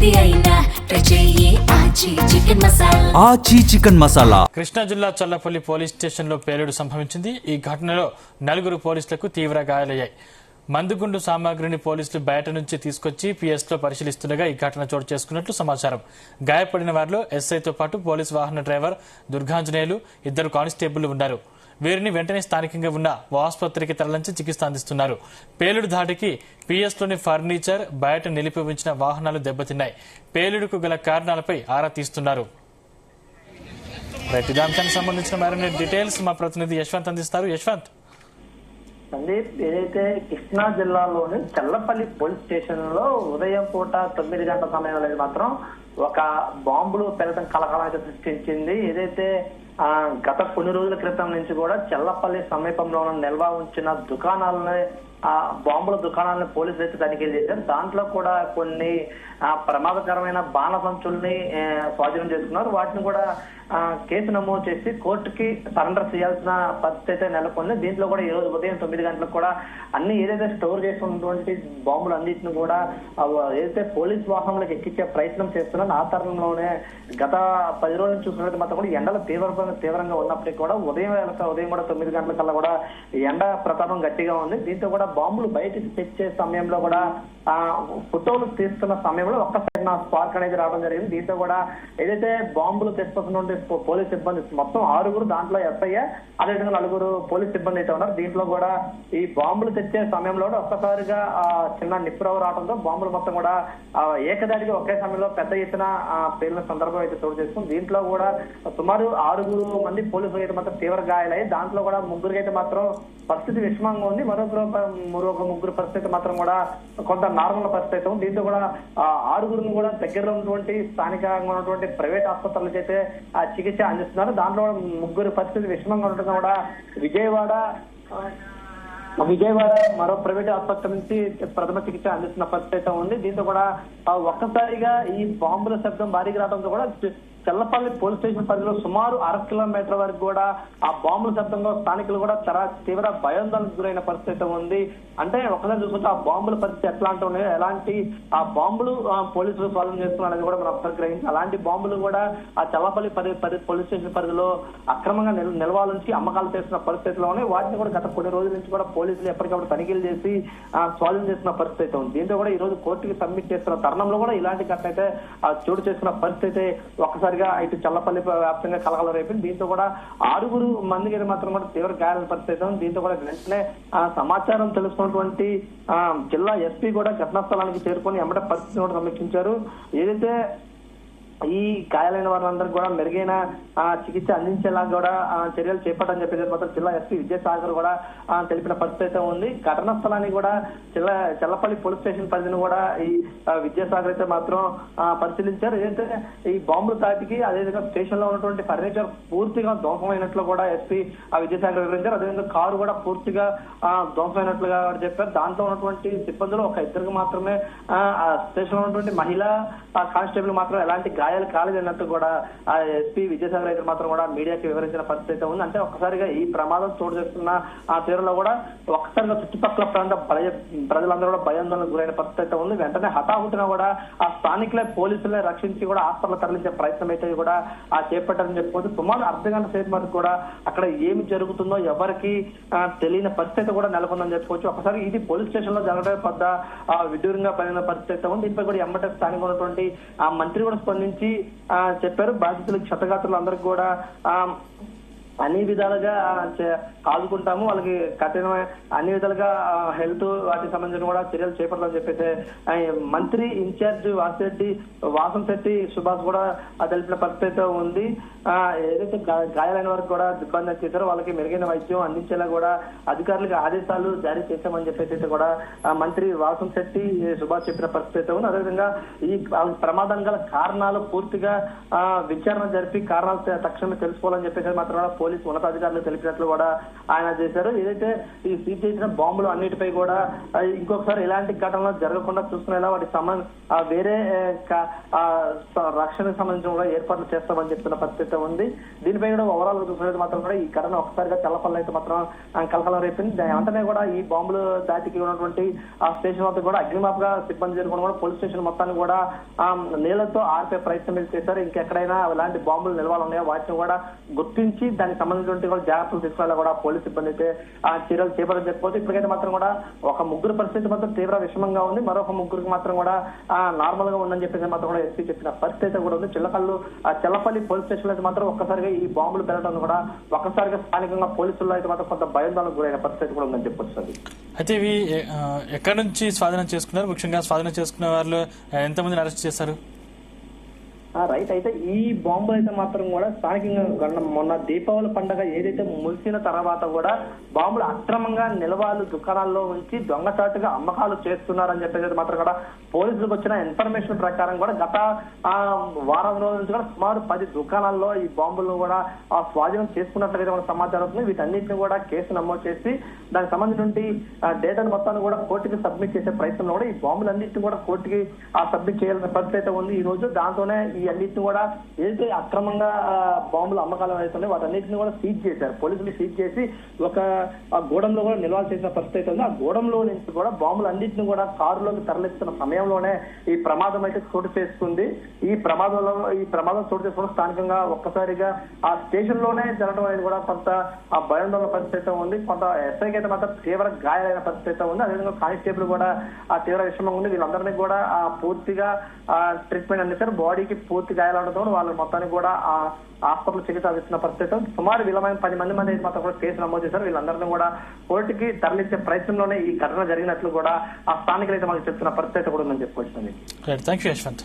ఆచి చికెన్ మసాలా. కృష్ణా జిల్లా చల్లపల్లి పోలీస్ స్టేషన్లో పేలుడు సంభవించింది. ఈ ఘటనలో 4 పోలీసులకు తీవ్ర గాయాలయ్యాయి. మందుగుండు సామాగ్రిని పోలీసులు బయట నుంచి తీసుకొచ్చి పిఎస్లో పరిశీలిస్తుండగా ఈ ఘటన చోటు చేసుకున్నట్లు సమాచారం. గాయపడిన వారిలో ఎస్ఐతో పాటు పోలీసు వాహన డ్రైవర్ దుర్గాంజనేయులు, 2 కానిస్టేబుళ్లు ఉన్నారు. వీరిని వెంటనే స్థానికంగా ఉన్న ఆసుపత్రికి తరలించి చికిత్స అందిస్తున్నారు. పేలుడు ధాటికి పిఎస్లోని ఫర్నిచర్, బయట నిలిపి ఉంచిన వాహనాలు దెబ్బతిన్నాయి. పేలుడుకు గల కారణాలపై ఆరా తీస్తున్నారు. ఇదే అంశానికి సంబంధించిన మరిన్ని డీటెయిల్స్ మా ప్రతినిధి యశ్వంత్ అందిస్తారు. యశ్వంత్. సందీప్, ఏదైతే కృష్ణా జిల్లాలోని చల్లపల్లి పోలీస్ స్టేషన్ లో ఉదయం పూట 9 గంటల సమయంలో మాత్రం ఒక బాంబులు పెరగడం కలకలాన్ని సృష్టించింది. ఏదైతే గత కొన్ని రోజుల క్రితం నుంచి కూడా చల్లపల్లి సమీపంలో నిల్వ ఉంచిన దుకాణాలని బాంబుల దుకాణాలను పోలీసులు అయితే తనిఖీలు చేశారు. దాంట్లో కూడా కొన్ని ప్రమాదకరమైన బాణసంచుల్ని స్వాధీనం చేసుకున్నారు. వాటిని కూడా కేసు నమోదు చేసి కోర్టుకి సరెండర్ చేయాల్సిన పరిస్థితి అయితే నెలకొంది. దీంట్లో కూడా ఈ రోజు ఉదయం 9 గంటలకు కూడా అన్ని ఏదైతే స్టోర్ చేసుకున్నటువంటి బాంబులు అన్నింటిని కూడా ఏదైతే పోలీస్ వాహనంలోకి ఎక్కించే ప్రయత్నం చేస్తున్నారు. ఆ తరుణంలోనే గత 10 రోజుల నుంచి చూసినట్టు మాత్రం కూడా ఎండలు తీవ్రంగా ఉన్నప్పటికీ కూడా ఉదయం కూడా 9 గంటల కల్లా కూడా ఎండ ప్రతాపం గట్టిగా ఉంది. దీంతో కూడా బాంబులు బయటికి తెచ్చే సమయంలో కూడా ఫోటోలు తీస్తున్న సమయంలో ఒక్కసారి స్పార్క్ అనేది రావడం జరిగింది. దీంతో కూడా ఏదైతే బాంబులు తెచ్చుకున్నటువంటి పోలీస్ సిబ్బంది మొత్తం 6, దాంట్లో ఎస్ఐ, అదేవిధంగా 4 పోలీస్ సిబ్బంది అయితే ఉన్నారు. దీంట్లో కూడా ఈ బాంబులు తెచ్చే సమయంలో ఒక్కసారిగా చిన్న నిప్పురవ రావడంతో బాంబులు మొత్తం కూడా ఏకదాటిగా ఒకే సమయంలో పెద్ద ఎత్తున పేలిన సందర్భం అయితే చోటు చేసుకుంది. దీంట్లో కూడా సుమారు 6 మంది పోలీసులు అయితే మాత్రం తీవ్ర గాయాలయ్యాయి. దాంట్లో కూడా 3 అయితే మాత్రం పరిస్థితి విషమంగా ఉంది. మరొక 3 పరిస్థితి మాత్రం కూడా కొంత నార్మల్ పరిస్థితి అయితే ఉంది. దీంతో కూడా 6 కూడా దగ్గరలో ఉన్నటువంటి స్థానికంగా ఉన్నటువంటి ప్రైవేట్ ఆసుపత్రులకి అయితే చికిత్స అందిస్తున్నారు. దాంట్లో 3 పరిస్థితి విషమంగా ఉండటం కూడా విజయవాడ మరో ప్రైవేట్ ఆసుపత్రి నుంచి ప్రథమ చికిత్స అందిస్తున్న పరిస్థితి అయితే ఉంది. దీంతో కూడా ఒక్కసారిగా ఈ బాంబుల శబ్దం భారీగా రావడంతో కూడా చల్లపల్లి పోలీస్ స్టేషన్ పరిధిలో సుమారు 1/2 కిలోమీటర్ వరకు కూడా ఆ బాంబుల శబ్దంలో స్థానికులు కూడా చాలా తీవ్ర భయాందోళనకు గురైన పరిస్థితి ఉంది. అంటే ఒకసారి చూసుకుంటే ఆ బాంబుల పరిస్థితి ఎట్లాంటి ఉన్నాయో, ఎలాంటి ఆ బాంబులు పోలీసులు స్వాధీనం చేస్తున్నారనేది కూడా మనం ఒకసారి గ్రహించాలి. అలాంటి బాంబులు కూడా ఆ చల్లపల్లి పోలీస్ స్టేషన్ పరిధిలో అక్రమంగా నిల్వల నుంచి అమ్మకాలు చేస్తున్న పరిస్థితిలోనే వాటిని కూడా గత కొన్ని రోజుల నుంచి కూడా పోలీసులు ఎప్పటికప్పుడు తనిఖీలు చేసి స్వాధీనం చేస్తున్న పరిస్థితి ఉంది. దీంతో కూడా ఈ రోజు కోర్టుకి సబ్మిట్ చేస్తున్న తరుణంలో కూడా ఇలాంటి ఘటన అయితే చోటు చేసుకున్న పరిస్థితి ఒకసారి ఇటు చల్లపల్లి వ్యాప్తంగా కలకల రేపింది. దీంతో కూడా 6 మందికి మాత్రం కూడా తీవ్ర గాయాల పరిస్థితి. దీంతో కూడా వెంటనే సమాచారం తెలుసుకున్నటువంటి జిల్లా ఎస్పీ కూడా ఘటనా స్థలానికి చేరుకొని ఎమ్మటే పరిస్థితిని కూడా సమీక్షించారు. ఏదైతే ఈ గాయాలైన వారందరికీ కూడా మెరుగైన చికిత్స అందించేలా కూడా చర్యలు చేపట్టని చెప్పేసి మాత్రం జిల్లా ఎస్పీ విజయసాగర్ కూడా తెలిపిన పరిస్థితి ఉంది. ఘటనా స్థలాన్ని కూడా చల్లపల్లి పోలీస్ స్టేషన్ పరిధిని కూడా ఈ విజయసాగర్ అయితే మాత్రం పరిశీలించారు. ఏదైతే ఈ బాంబుల దాటికి అదేవిధంగా స్టేషన్ లో ఉన్నటువంటి ఫర్నిచర్ పూర్తిగా ధ్వంసమైనట్లు కూడా ఎస్పీ విజయసాగర్ వివరించారు. అదేవిధంగా కారు కూడా పూర్తిగా ధ్వంసమైనట్లుగా చెప్పారు. దాంట్లో ఉన్నటువంటి సిబ్బందులు 2 మాత్రమే స్టేషన్ లో ఉన్నటువంటి మహిళా కానిస్టేబుల్ మాత్రం ఎలాంటి గాయాలు కాలేదన్నట్టు కూడా ఎస్పీ విజయసాగర్ అయితే మాత్రం కూడా మీడియాకి వివరించిన పరిస్థితి ఉంది. అంటే ఒక్కసారిగా ఈ ప్రమాదం చోటు చేస్తున్న తీరులో కూడా ఒక్కసారిగా చుట్టుపక్కల ప్రాంత ప్రజలందరూ కూడా భయాందోళనకు గురైన పరిస్థితి ఉంది. వెంటనే హఠాహుటిన కూడా ఆ స్థానికులే పోలీసులే రక్షించి కూడా హాస్పిటల్ తరలించే ప్రయత్నం అయితే కూడా చేపట్టారని చెప్పుకోవచ్చు. సుమారు అర్ధగంట సేపు వరకు కూడా అక్కడ ఏమి జరుగుతుందో ఎవరికి తెలియని పరిస్థితి కూడా నెలకొందని చెప్పుకోవచ్చు. ఒకసారి ఇది పోలీస్ స్టేషన్ లో జరగడం పెద్ద విడ్డూరంగా పడిన పరిస్థితి ఉంది. దీనిపై కూడా ఎమ్మటే స్థానిక ఉన్నటువంటి ఆ మంత్రి కూడా స్పందించి చెప్పారు. బాధితులకు క్షతగాత్రులు అందరికి కూడా అన్ని విధాలుగా ఆదుకుంటాము, వాళ్ళకి కఠినమైన అన్ని విధాలుగా హెల్త్ వాటికి సంబంధించిన కూడా చర్యలు చేపట్టాలని చెప్పేసి మంత్రి ఇన్ఛార్జ్ వాసంశెట్టి సుభాష్ కూడా తెలిపిన పరిస్థితి ఉంది. ఏదైతే గాయాలైన వారికి కూడా ఇబ్బంది చేశారో వాళ్ళకి మెరుగైన వైద్యం అందించేలా కూడా అధికారులకు ఆదేశాలు జారీ చేశామని చెప్పేసి కూడా మంత్రి వాసంశెట్టి సుభాష్ చెప్పిన పరిస్థితి ఉంది. అదేవిధంగా ఈ ప్రమాదం గల కారణాలు పూర్తిగా విచారణ జరిపి కారణాలు తక్షణమే తెలుసుకోవాలని చెప్పేసి మాత్రం పోలీసు ఉన్నతాధికారులు తెలిపినట్లు కూడా ఆయన చేశారు. ఏదైతే ఈ సీజ్ చేసిన బాంబులు అన్నిటిపై కూడా ఇంకొకసారి ఇలాంటి ఘటనలు జరగకుండా చూసుకునేలా వాటి వేరే రక్షణకు సంబంధించిన కూడా ఏర్పాట్లు చేస్తామని చెప్తున్న పరిస్థితి ఉంది. దీనిపై కూడా ఓవరాల్ గా చూసుకునేది మాత్రం కూడా ఈ ఘటన ఒకసారిగా చల్లపల్లి అయితే మాత్రం కలకలం రేపింది. వెంటనే కూడా ఈ బాంబులు దాటికి ఉన్నటువంటి ఆ స్టేషన్ వద్ద కూడా అగ్నిమాపక సిబ్బంది చేరుకుని కూడా పోలీస్ స్టేషన్ మొత్తాన్ని కూడా నీళ్లతో ఆర్పే ప్రయత్నం చేశారు. ఇంకెక్కడైనా అలాంటి బాంబులు నిల్వలు ఉన్నాయో వాటిని కూడా గుర్తించి దానికి సంబంధించిన కూడా జాగ్రత్తలు తీసుకునేలా కూడా పోలీస్ సిబ్బంది అయితే చర్యలు చేపట్టని చెప్పుకోవచ్చు. ఇప్పటికైతే మాత్రం కూడా ఒక ముగ్గురు పరిస్థితి మాత్రం తీవ్ర విషమంగా ఉంది, మరొక ముగ్గురికి మాత్రం కూడా నార్మల్ గా ఉందని చెప్పేసి మాత్రం కూడా ఎస్పీ చెప్పిన పరిస్థితి అయితే కూడా ఉంది. చెల్లపల్లి పోలీస్ స్టేషన్ అయితే మాత్రం ఒక్కసారిగా ఈ బాంబులు పెరగడం కూడా ఒక్కసారిగా స్థానికంగా పోలీసుల్లో అయితే మాత్రం కొంత భయాందోళనకు గురైన పరిస్థితి కూడా ఉందని చెప్పొచ్చు. అయితే ఇవి ఎక్కడి నుంచి స్వాధీనం చేసుకున్నారు? ముఖ్యంగా స్వాధీనం చేసుకున్న వాళ్ళు ఎంతమందిని అరెస్ట్ చేశారు? రైట్. అయితే ఈ బాంబులు అయితే మాత్రం కూడా స్థానికంగా మొన్న దీపావళి పండుగ ఏదైతే ముగిసిన తర్వాత కూడా బాంబులు అక్రమంగా నిల్వలు దుకాణాల్లో ఉంచి దొంగచాటుగా అమ్మకాలు చేస్తున్నారని చెప్పేసి మాత్రం కూడా పోలీసులకు వచ్చిన ఇన్ఫర్మేషన్ ప్రకారం కూడా గత వారం రోజుల నుంచి కూడా సుమారు 10 దుకాణాల్లో ఈ బాంబులను కూడా స్వాధీనం చేసుకున్నట్లయితే కూడా సమాచారం అవుతుంది. వీటన్నిటిని కూడా కేసు నమోదు చేసి దానికి సంబంధించిన డేటాను మొత్తాన్ని కూడా కోర్టుకి సబ్మిట్ చేసే ప్రయత్నంలో కూడా ఈ బాంబులన్నింటినీ కూడా కోర్టుకి సబ్మిట్ చేయాల్సిన పరిస్థితి అయితే ఉంది ఈ రోజు. దాంతోనే ఈ అన్నింటిని కూడా ఏదైతే అక్రమంగా బాంబులు అమ్మకాలు అవుతున్నాయి వాటన్నిటిని కూడా సీజ్ చేశారు. పోలీసులు సీజ్ చేసి ఒక గోడంలో కూడా నిల్వలు చేసిన పరిస్థితి అయితే ఉంది. ఆ గోడంలో నుంచి కూడా బాంబులు అన్నింటిని కూడా కారులోకి తరలిస్తున్న సమయంలోనే ఈ ప్రమాదం అయితే చోటు చేసుకుంది. ఈ ప్రమాదం చోటు చేసుకున్న స్థానికంగా ఒక్కసారిగా ఆ స్టేషన్ లోనే జరగడం అనేది కూడా కొంత భయాందోళన పరిస్థితి ఉంది. కొంత ఎస్ఐకి అయితే మాత్రం తీవ్ర గాయాలైన పరిస్థితి ఉంది. అదేవిధంగా కానిస్టేబుల్ కూడా ఆ తీవ్ర విషమంగా ఉంది. వీళ్ళందరినీ కూడా పూర్తిగా ట్రీట్మెంట్ అందించారు. బాడీకి పూర్తి గాయాలవడంతో వాళ్ళు మొత్తానికి కూడా ఆ హాస్పిటల్ చికిత్స అందిస్తున్న పరిస్థితి. సుమారు వీళ్ళమైన 10 మంది మాత్రం కూడా కేసు నమోదు చేశారు. వీళ్ళందరినీ కూడా కోర్టుకి తరలించే ప్రయత్నంలోనే ఈ ఘటన జరిగినట్లు కూడా ఆ స్థానికులు అయితే మనకు చెప్తున్న పరిస్థితి కూడా ఉందని చెప్పుకోవచ్చు. Thank you Yashwant.